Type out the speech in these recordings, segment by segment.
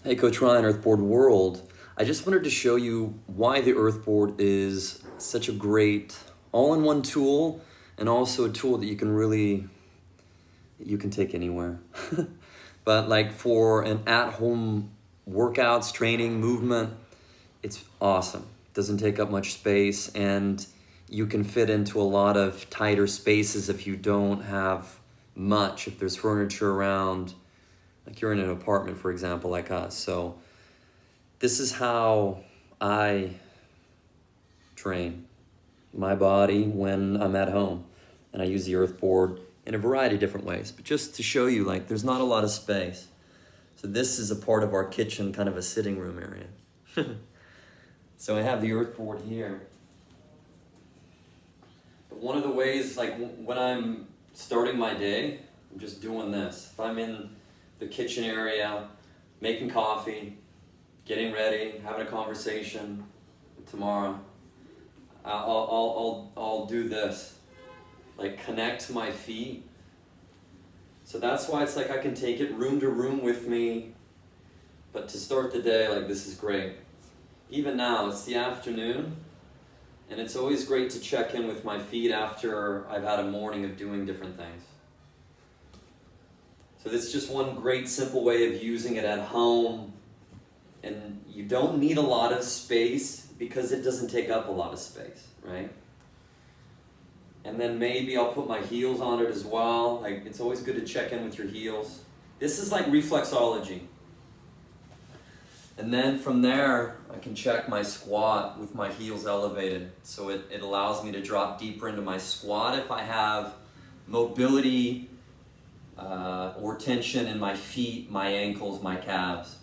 Hey, Coach Ryan, Earthboard World. I just wanted to show you why the Earthboard is such a great all-in-one tool, and also a tool that you can take anywhere. But like for an at-home workouts, training, movement, it's awesome. Doesn't take up much space, and you can fit into a lot of tighter spaces if you don't have much, if there's furniture around. Like you're in an apartment, for example, like us. So this is how I train my body when I'm at home. And I use the Earthboard in a variety of different ways. But just to show you, like, there's not a lot of space. So this is a part of our kitchen, kind of a sitting room area. So I have the Earthboard here. But one of the ways, like when I'm starting my day, I'm just doing this. If I'm in the kitchen area, making coffee, getting ready, having a conversation tomorrow, I'll do this, like connect my feet. So that's why it's like I can take it room to room with me, but to start the day, like this is great. Even now, it's the afternoon, and it's always great to check in with my feet after I've had a morning of doing different things. So this is just one great simple way of using it at home. And you don't need a lot of space because it doesn't take up a lot of space, right? And then maybe I'll put my heels on it as well. Like, it's always good to check in with your heels. This is like reflexology. And then from there, I can check my squat with my heels elevated. So it allows me to drop deeper into my squat if I have mobility or tension in my feet, my ankles, my calves.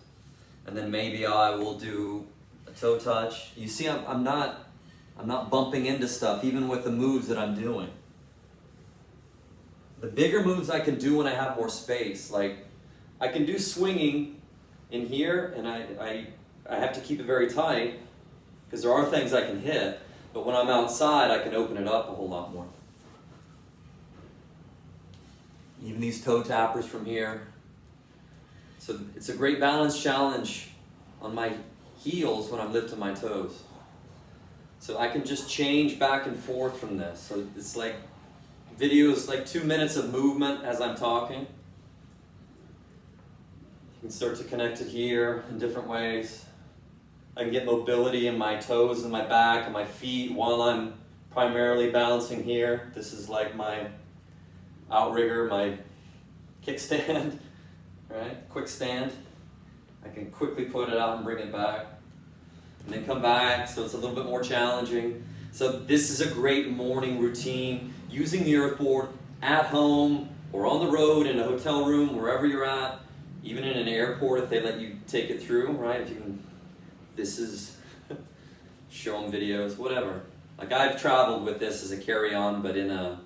And then maybe I will do a toe touch. You see, I'm not bumping into stuff, even with the moves that I'm doing. The bigger moves I can do when I have more space, like I can do swinging in here, and I have to keep it very tight because there are things I can hit, but when I'm outside, I can open it up a whole lot more. Even these toe tappers from here. So it's a great balance challenge on my heels when I'm lifting my toes. So I can just change back and forth from this. So it's like videos, like 2 minutes of movement as I'm talking. You can start to connect it here in different ways. I can get mobility in my toes and my back and my feet while I'm primarily balancing here. This is like my outrigger, my kickstand. Right? Quick stand. I can quickly put it out and bring it back. And then come back, so it's a little bit more challenging. So this is a great morning routine. Using the Earthboard at home or on the road, in a hotel room, wherever you're at, even in an airport if they let you take it through, right? If you can, this is, show them videos, whatever. Like I've traveled with this as a carry-on, but in a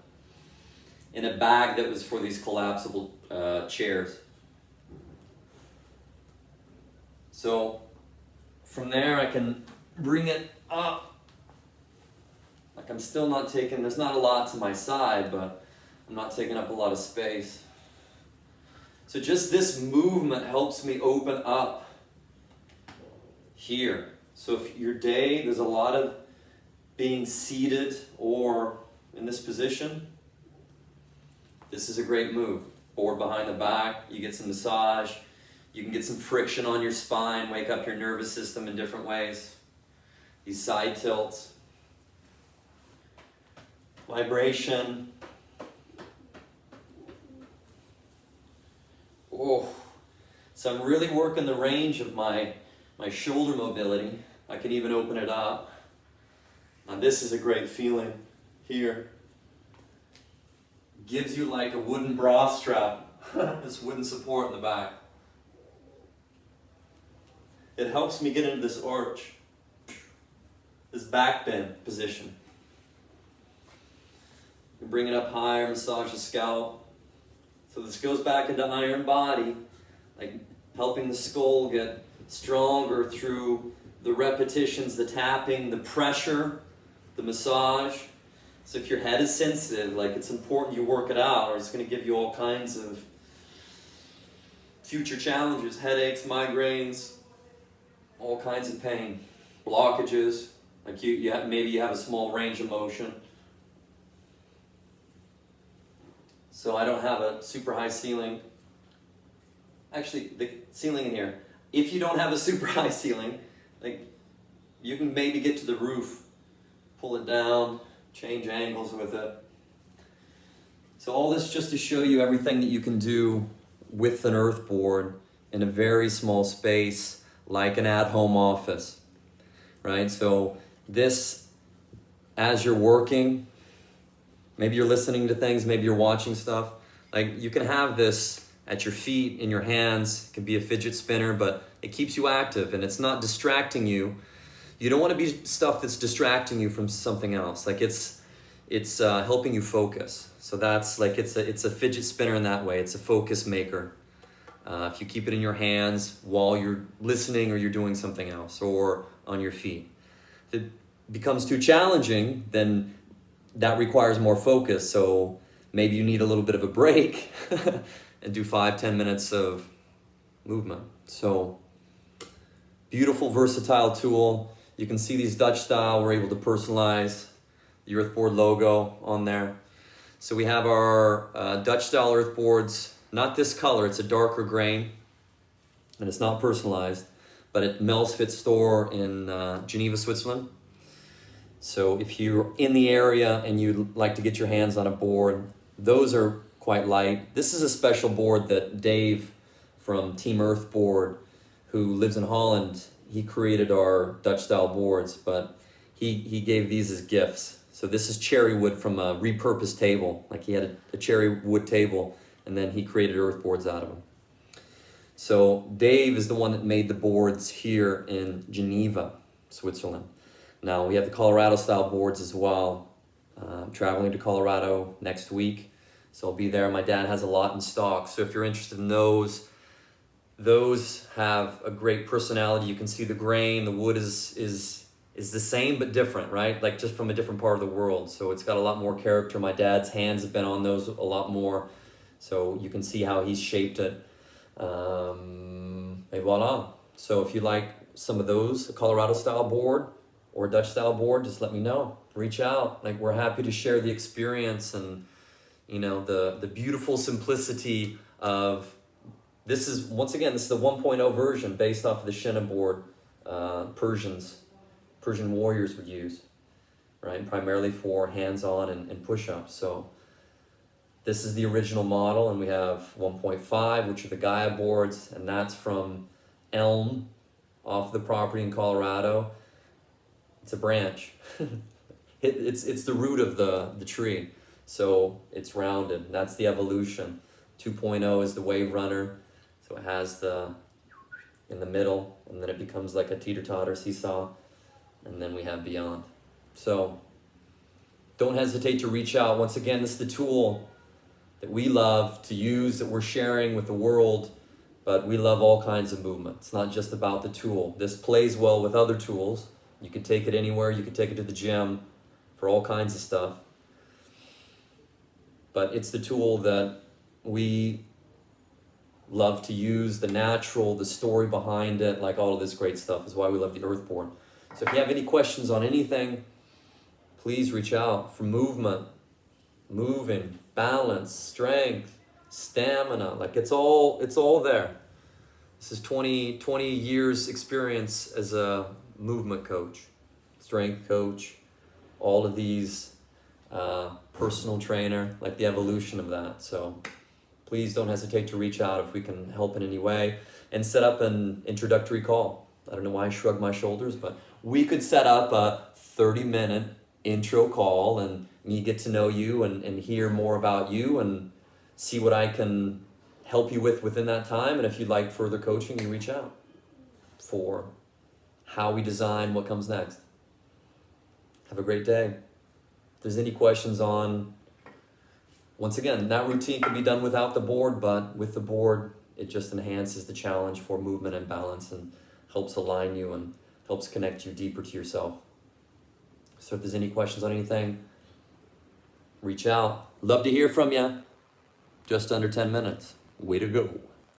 bag that was for these collapsible chairs. So from there I can bring it up. Like I'm still not taking, there's not a lot to my side, but I'm not taking up a lot of space. So just this movement helps me open up here. So if your day, there's a lot of being seated or in this position, this is a great move. Board behind the back, you get some massage. You can get some friction on your spine, wake up your nervous system in different ways. These side tilts. Vibration. Oh. So I'm really working the range of my shoulder mobility. I can even open it up. Now this is a great feeling here. Gives you like a wooden bra strap. This wooden support in the back. It helps me get into this arch, this back bend position. You bring it up higher, massage the scalp. So this goes back into iron body, like helping the skull get stronger through the repetitions, the tapping, the pressure, the massage. So if your head is sensitive, like it's important you work it out, or it's going to give you all kinds of future challenges, headaches, migraines, all kinds of pain, blockages, like maybe you have a small range of motion. So I don't have a super high ceiling. Actually, the ceiling in here, if you don't have a super high ceiling, like you can maybe get to the roof, pull it down, change angles with it. So all this just to show you everything that you can do with an earth board in a very small space, like an at-home office, right? So this, as you're working, maybe you're listening to things, maybe you're watching stuff, like you can have this at your feet, in your hands. It can be a fidget spinner, but it keeps you active and it's not distracting you. You don't want to be stuff that's distracting you from something else. Like it's helping you focus. So that's like, it's a fidget spinner in that way. It's a focus maker. If you keep it in your hands while you're listening or you're doing something else, or on your feet. If it becomes too challenging, then that requires more focus. So maybe you need a little bit of a break and do 5-10 minutes of movement. So beautiful, versatile tool. You can see these Dutch style. We're able to personalize the Earthboard logo on there. So we have our Dutch style Earthboards, not this color, it's a darker grain, and it's not personalized, but at Mel's Fit store in Geneva, Switzerland. So if you're in the area and you'd like to get your hands on a board, those are quite light. This is a special board that Dave from Team Earthboard, who lives in Holland, he created our Dutch style boards, but he gave these as gifts. So this is cherry wood from a repurposed table. Like he had a cherry wood table and then he created earthboards out of them. So Dave is the one that made the boards here in Geneva, Switzerland. Now we have the Colorado style boards as well. I'm traveling to Colorado next week, so I'll be there. My dad has a lot in stock. So if you're interested in those have a great personality. You can see the grain, the wood is the same but different, right? Like just from a different part of the world. So it's got a lot more character. My dad's hands have been on those a lot more. So you can see how he's shaped it. Et voila. So if you like some of those, a Colorado style board or a Dutch style board, just let me know. Reach out. Like we're happy to share the experience and the beautiful simplicity of this is, once again, this is the 1.0 version based off of the Shinna board Persian warriors would use, right? Primarily for hands-on and push-ups. So this is the original model, and we have 1.5, which are the Gaia boards, and that's from Elm off the property in Colorado. It's a branch. It's the root of the tree, so it's rounded. That's the evolution. 2.0 is the Wave Runner, so it has in the middle, and then it becomes like a teeter-totter seesaw, and then we have Beyond. So don't hesitate to reach out. Once again, this is the tool that we love to use, that we're sharing with the world, but we love all kinds of movement. It's not just about the tool. This plays well with other tools. You can take it anywhere. You can take it to the gym for all kinds of stuff. But it's the tool that we love to use, the natural, the story behind it, like all of this great stuff is why we love the Earthboard. So if you have any questions on anything, please reach out. For movement, moving, balance, strength, stamina, like it's all there. This is 20 years experience as a movement coach, strength coach, all of these, personal trainer, like the evolution of that. So please don't hesitate to reach out if we can help in any way, and set up an introductory call. I don't know why I shrugged my shoulders, but we could set up a 30-minute intro call and me get to know you and hear more about you and see what I can help you with within that time. And if you'd like further coaching, you reach out for how we design what comes next. Have a great day. If there's any questions on, once again, that routine can be done without the board, but with the board, it just enhances the challenge for movement and balance and helps align you and helps connect you deeper to yourself. So if there's any questions on anything, reach out. Love to hear from you. Just under 10 minutes. Way to go.